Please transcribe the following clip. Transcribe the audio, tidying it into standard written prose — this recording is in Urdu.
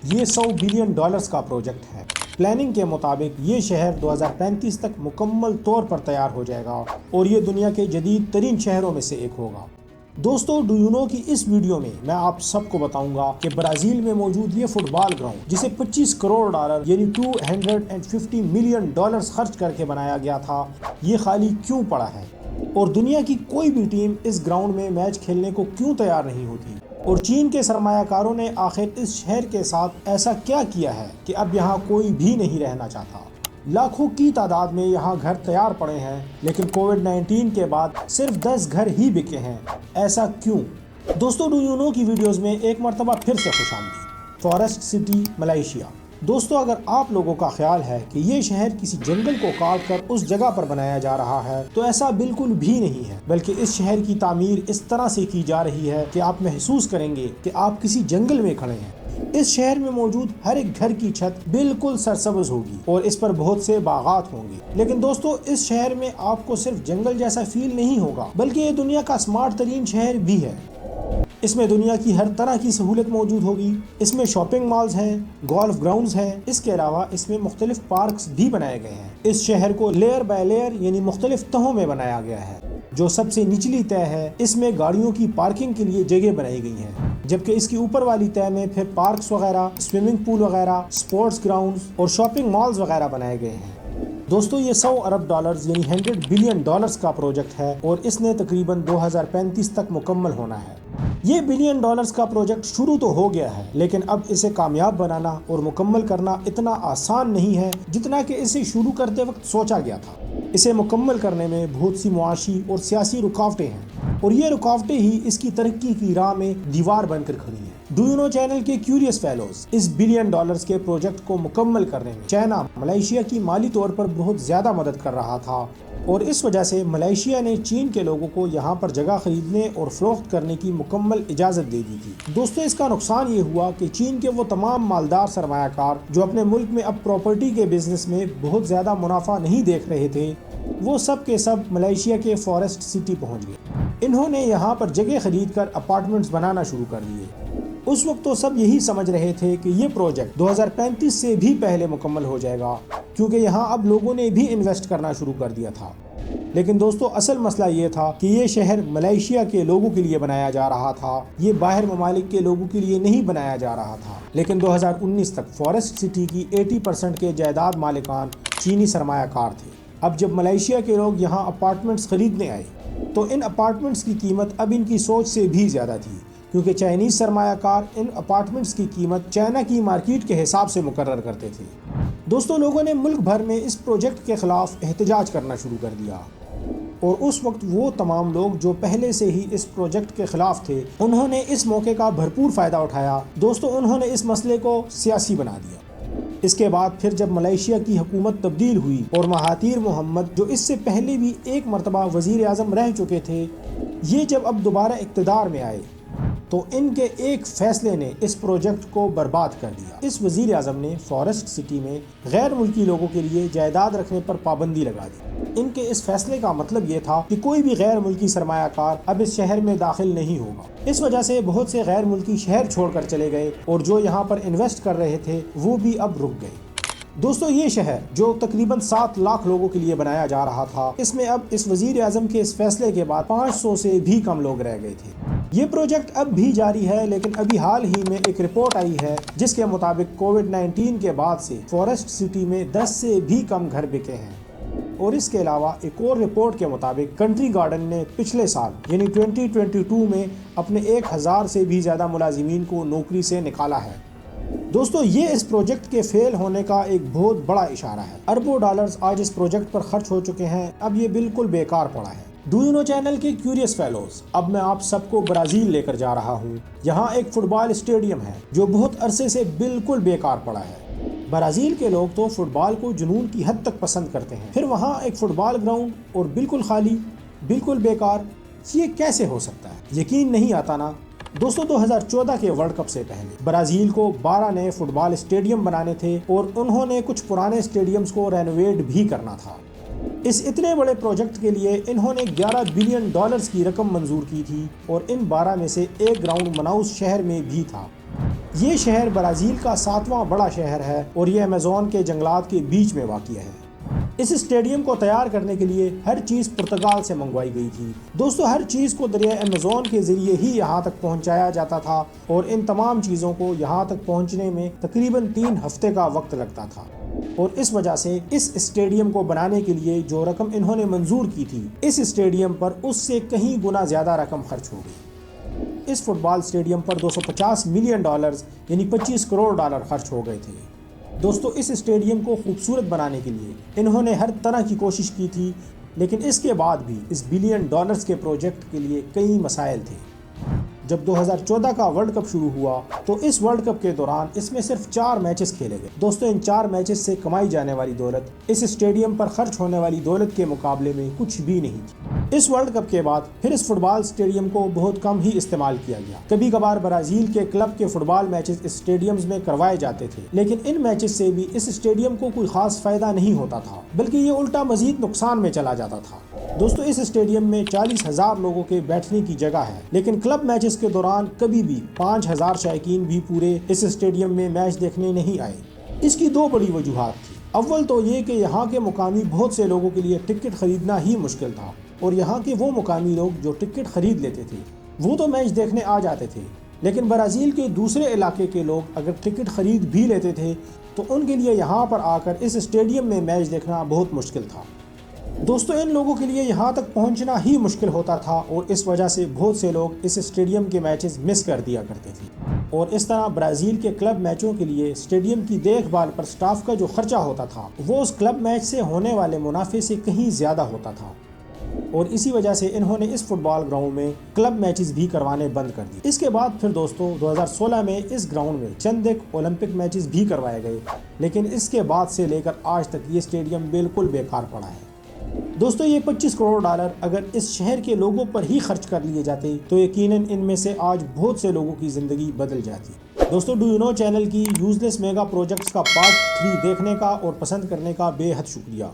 یہ $100 بلین کا پروجیکٹ ہے۔ پلاننگ کے مطابق یہ شہر 2035 تک مکمل طور پر تیار ہو جائے گا اور یہ دنیا کے جدید ترین شہروں میں سے ایک ہوگا۔ دوستو ڈو یو نو کی اس ویڈیو میں میں آپ سب کو بتاؤں گا کہ برازیل میں موجود یہ فٹ بال گراؤنڈ جسے $25 کروڑ یعنی $250 ملین خرچ کر کے بنایا گیا تھا، یہ خالی کیوں پڑا ہے اور دنیا کی کوئی بھی ٹیم اس گراؤنڈ میں میچ کھیلنے کو کیوں تیار نہیں ہوتی، اور چین کے سرمایہ کاروں نے آخر اس شہر کے ساتھ ایسا کیا کیا ہے کہ اب یہاں کوئی بھی نہیں رہنا چاہتا۔ لاکھوں کی تعداد میں یہاں گھر تیار پڑے ہیں، لیکن کووڈ-19 کے بعد صرف 10 گھر ہی بکے ہیں۔ ایسا کیوں؟ دوستو ڈو یو نو کی ویڈیوز میں ایک مرتبہ پھر سے خوش آمدید۔ Forest city Malaysia. دوستو اگر آپ لوگوں کا خیال ہے کہ یہ شہر کسی جنگل کو کاٹ کر اس جگہ پر بنایا جا رہا ہے تو ایسا بالکل بھی نہیں ہے، بلکہ اس شہر کی تعمیر اس طرح سے کی جا رہی ہے کہ آپ محسوس کریں گے کہ آپ کسی جنگل میں کھڑے ہیں۔ اس شہر میں موجود ہر ایک گھر کی چھت بالکل سرسبز ہوگی اور اس پر بہت سے باغات ہوں گے، لیکن دوستو اس شہر میں آپ کو صرف جنگل جیسا فیل نہیں ہوگا، بلکہ یہ دنیا کا سمارٹ ترین شہر بھی ہے۔ اس میں دنیا کی ہر طرح کی سہولت موجود ہوگی۔ اس میں شاپنگ مالز ہیں، گولف گراؤنڈز ہیں، اس کے علاوہ اس میں مختلف پارکس بھی بنائے گئے ہیں۔ اس شہر کو لیئر بائی لیئر یعنی مختلف تہوں میں بنایا گیا ہے۔ جو سب سے نچلی تہہ ہے اس میں گاڑیوں کی پارکنگ کے لیے جگہ بنائی گئی ہیں، جبکہ اس کی اوپر والی تہہ میں پھر پارکس وغیرہ، سوئمنگ پول وغیرہ، سپورٹس گراؤنڈز اور شاپنگ مالز وغیرہ بنائے گئے ہیں۔ دوستو یہ $100 ارب یعنی $100 بلین کا پروجیکٹ ہے اور اس نے تقریباً 2035 تک مکمل ہونا ہے۔ یہ $1 بلین کا پروجیکٹ شروع تو ہو گیا ہے، لیکن اب اسے کامیاب بنانا اور مکمل کرنا اتنا آسان نہیں ہے جتنا کہ اسے شروع کرتے وقت سوچا گیا تھا۔ اسے مکمل کرنے میں بہت سی معاشی اور سیاسی رکاوٹیں ہیں، اور یہ رکاوٹیں ہی اس کی ترقی کی راہ میں دیوار بن کر کھڑی ہیں۔ ڈو یو نو چینل کے کیوریس فیلوز اس $1 بلین کے پروجیکٹ کو مکمل کرنے میں چائنا ملائیشیا کی مالی طور پر بہت زیادہ مدد کر رہا تھا، اور اس وجہ سے ملائیشیا نے چین کے لوگوں کو یہاں پر جگہ خریدنے اور فروخت کرنے کی مکمل اجازت دے دی تھی۔ دوستو اس کا نقصان یہ ہوا کہ چین کے وہ تمام مالدار سرمایہ کار جو اپنے ملک میں اب پراپرٹی کے بزنس میں بہت زیادہ منافع نہیں دیکھ رہے تھے، وہ سب کے سب ملائیشیا کے فارسٹ سٹی پہنچ گئے۔ انہوں نے یہاں پر جگہ خرید کر اپارٹمنٹس بنانا شروع کر دیے۔ اس وقت تو سب یہی سمجھ رہے تھے کہ یہ پروجیکٹ 2035 سے بھی پہلے مکمل ہو جائے گا، کیونکہ یہاں اب لوگوں نے بھی انویسٹ کرنا شروع کر دیا تھا۔ لیکن دوستو اصل مسئلہ یہ تھا کہ یہ شہر ملائیشیا کے لوگوں کے لیے بنایا جا رہا تھا، یہ باہر ممالک کے لوگوں کے لیے نہیں بنایا جا رہا تھا۔ لیکن 2019 تک فارسٹ سٹی کی 80% کے جائیداد مالکان چینی سرمایہ کار تھے۔ اب جب ملائیشیا کے لوگ یہاں اپارٹمنٹس خریدنے آئے تو ان اپارٹمنٹس کی قیمت اب ان کی سوچ سے بھی زیادہ تھی، کیونکہ چائنیز سرمایہ کار ان اپارٹمنٹس کی قیمت چائنا کی مارکیٹ کے حساب سے مقرر کرتے تھے۔ دوستو لوگوں نے ملک بھر میں اس پروجیکٹ کے خلاف احتجاج کرنا شروع کر دیا، اور اس وقت وہ تمام لوگ جو پہلے سے ہی اس پروجیکٹ کے خلاف تھے انہوں نے اس موقع کا بھرپور فائدہ اٹھایا۔ دوستو انہوں نے اس مسئلے کو سیاسی بنا دیا۔ اس کے بعد پھر جب ملائیشیا کی حکومت تبدیل ہوئی اور مہاتیر محمد جو اس سے پہلے بھی ایک مرتبہ وزیر اعظم رہ چکے تھے، یہ جب اب دوبارہ اقتدار میں آئے تو ان کے ایک فیصلے نے اس پروجیکٹ کو برباد کر دیا۔ اس وزیر اعظم نے فارسٹ سٹی میں غیر ملکی لوگوں کے لیے جائیداد رکھنے پر پابندی لگا دی۔ ان کے اس فیصلے کا مطلب یہ تھا کہ کوئی بھی غیر ملکی سرمایہ کار اب اس شہر میں داخل نہیں ہوگا۔ اس وجہ سے بہت سے غیر ملکی شہر چھوڑ کر چلے گئے، اور جو یہاں پر انویسٹ کر رہے تھے وہ بھی اب رک گئے۔ دوستو یہ شہر جو تقریباً 7 لاکھ لوگوں کے لیے بنایا جا رہا تھا، اس میں اب اس وزیر اعظم کے اس فیصلے کے بعد 500 سے بھی کم لوگ رہ گئے تھے۔ یہ پروجیکٹ اب بھی جاری ہے، لیکن ابھی حال ہی میں ایک رپورٹ آئی ہے جس کے مطابق کووڈ-19 کے بعد سے فارسٹ سٹی میں 10 سے بھی کم گھر بکے ہیں۔ اور اس کے علاوہ ایک اور رپورٹ کے مطابق کنٹری گارڈن نے پچھلے سال یعنی 2022 میں اپنے 1000 سے بھی زیادہ ملازمین کو نوکری سے نکالا ہے۔ دوستو یہ اس پروجیکٹ کے فیل ہونے کا ایک بہت بڑا اشارہ ہے۔ اربوں ڈالرز آج اس پروجیکٹ پر خرچ ہو چکے ہیں، اب یہ بالکل بیکار پڑا ہے۔ ڈو یو نو چینل کے کیوریس فیلوز، اب میں آپ سب کو برازیل لے کر جا رہا ہوں۔ یہاں ایک فٹ بال اسٹیڈیم ہے جو بہت عرصے سے بالکل بیکار پڑا ہے۔ برازیل کے لوگ تو فٹ بال کو جنون کی حد تک پسند کرتے ہیں، پھر وہاں ایک فٹ بال گراؤنڈ اور بالکل خالی، بالکل بیکار، یہ کیسے ہو سکتا ہے؟ یقین نہیں آتا نا؟ دوستو 2014 کے ورلڈ کپ سے پہلے برازیل کو 12 نئے فٹ بال اسٹیڈیم بنانے تھے، اور انہوں نے کچھ پرانے اسٹیڈیمز کو رینوویٹ بھی کرنا تھا۔ اس اتنے بڑے پروجیکٹ کے لیے انہوں نے $11 بلین کی رقم منظور کی تھی، اور ان 12 میں سے ایک گراؤنڈ مناؤس شہر میں بھی تھا۔ یہ شہر برازیل کا 7واں بڑا شہر ہے اور یہ ایمیزون کے جنگلات کے بیچ میں واقع ہے۔ اس اسٹیڈیم کو تیار کرنے کے لیے ہر چیز پرتگال سے منگوائی گئی تھی۔ دوستو ہر چیز کو دریائے ایمیزون کے ذریعے ہی یہاں تک پہنچایا جاتا تھا اور ان تمام چیزوں کو یہاں تک پہنچنے میں تقریباً 3 ہفتے کا وقت لگتا تھا، اور اس وجہ سے اس اسٹیڈیم کو بنانے کے لیے جو رقم انہوں نے منظور کی تھی اس اسٹیڈیم پر اس سے کہیں گنا زیادہ رقم خرچ ہو گئی۔ اس فٹ بال اسٹیڈیم پر $250 ملین یعنی $25 کروڑ خرچ ہو گئے تھے۔ دوستو اس اسٹیڈیم کو خوبصورت بنانے کے لیے انہوں نے ہر طرح کی کوشش کی تھی، لیکن اس کے بعد بھی اس $1 بلین کے پروجیکٹ کے لیے کئی مسائل تھے۔ جب 2014 کا ورلڈ کپ شروع ہوا تو اس ورلڈ کپ کے دوران اس میں صرف 4 میچز کھیلے گئے۔ دوستو ان 4 میچز سے کمائی جانے والی دولت اس اسٹیڈیم پر خرچ ہونے والی دولت کے مقابلے میں کچھ بھی نہیں تھی۔ اس ورلڈ کپ کے بعد پھر اس فٹ بال اسٹیڈیم کو بہت کم ہی استعمال کیا گیا۔ کبھی کبھار برازیل کے کلب کے فٹ بال میچز اسٹیڈیمز میں کروائے جاتے تھے، لیکن ان میچز سے بھی اس اسٹیڈیم کو کوئی خاص فائدہ نہیں ہوتا تھا، بلکہ یہ الٹا مزید نقصان میں چلا جاتا تھا۔ دوستو اس اسٹیڈیم میں 40,000 لوگوں کے بیٹھنے کی جگہ ہے، لیکن کلب میچز کے دوران کبھی بھی 5,000 شائقین بھی پورے اس اسٹیڈیم میں میچ دیکھنے نہیں آئے۔ اس کی 2 بڑی وجوہات تھی۔ اول تو یہ کہ یہاں کے مقامی بہت سے لوگوں کے لیے ٹکٹ خریدنا ہی مشکل تھا، اور یہاں کے وہ مقامی لوگ جو ٹکٹ خرید لیتے تھے وہ تو میچ دیکھنے آ جاتے تھے، لیکن برازیل کے دوسرے علاقے کے لوگ اگر ٹکٹ خرید بھی لیتے تھے تو ان کے لیے یہاں پر آ کر اس اسٹیڈیم میں میچ دیکھنا بہت مشکل تھا۔ دوستو ان لوگوں کے لیے یہاں تک پہنچنا ہی مشکل ہوتا تھا، اور اس وجہ سے بہت سے لوگ اس اسٹیڈیم کے میچز مس کر دیا کرتے تھے، اور اس طرح برازیل کے کلب میچوں کے لیے اسٹیڈیم کی دیکھ بھال پر سٹاف کا جو خرچہ ہوتا تھا وہ اس کلب میچ سے ہونے والے منافع سے کہیں زیادہ ہوتا تھا، اور اسی وجہ سے انہوں نے اس فٹ بال گراؤنڈ میں کلب میچز بھی کروانے بند کر دیے۔ اس کے بعد پھر دوستو 2016 میں اس گراؤنڈ میں چند ایک اولمپک میچز بھی کروائے گئے، لیکن اس کے بعد سے لے کر آج تک یہ اسٹیڈیم بالکل بیکار پڑا ہے۔ دوستو یہ $25 کروڑ اگر اس شہر کے لوگوں پر ہی خرچ کر لیے جاتے تو یقیناً ان میں سے آج بہت سے لوگوں کی زندگی بدل جاتی۔ دوستو ڈو یو نو چینل کی یوزلیس میگا پروجیکٹس کا پارٹ 3 دیکھنے کا اور پسند کرنے کا بے حد شکریہ۔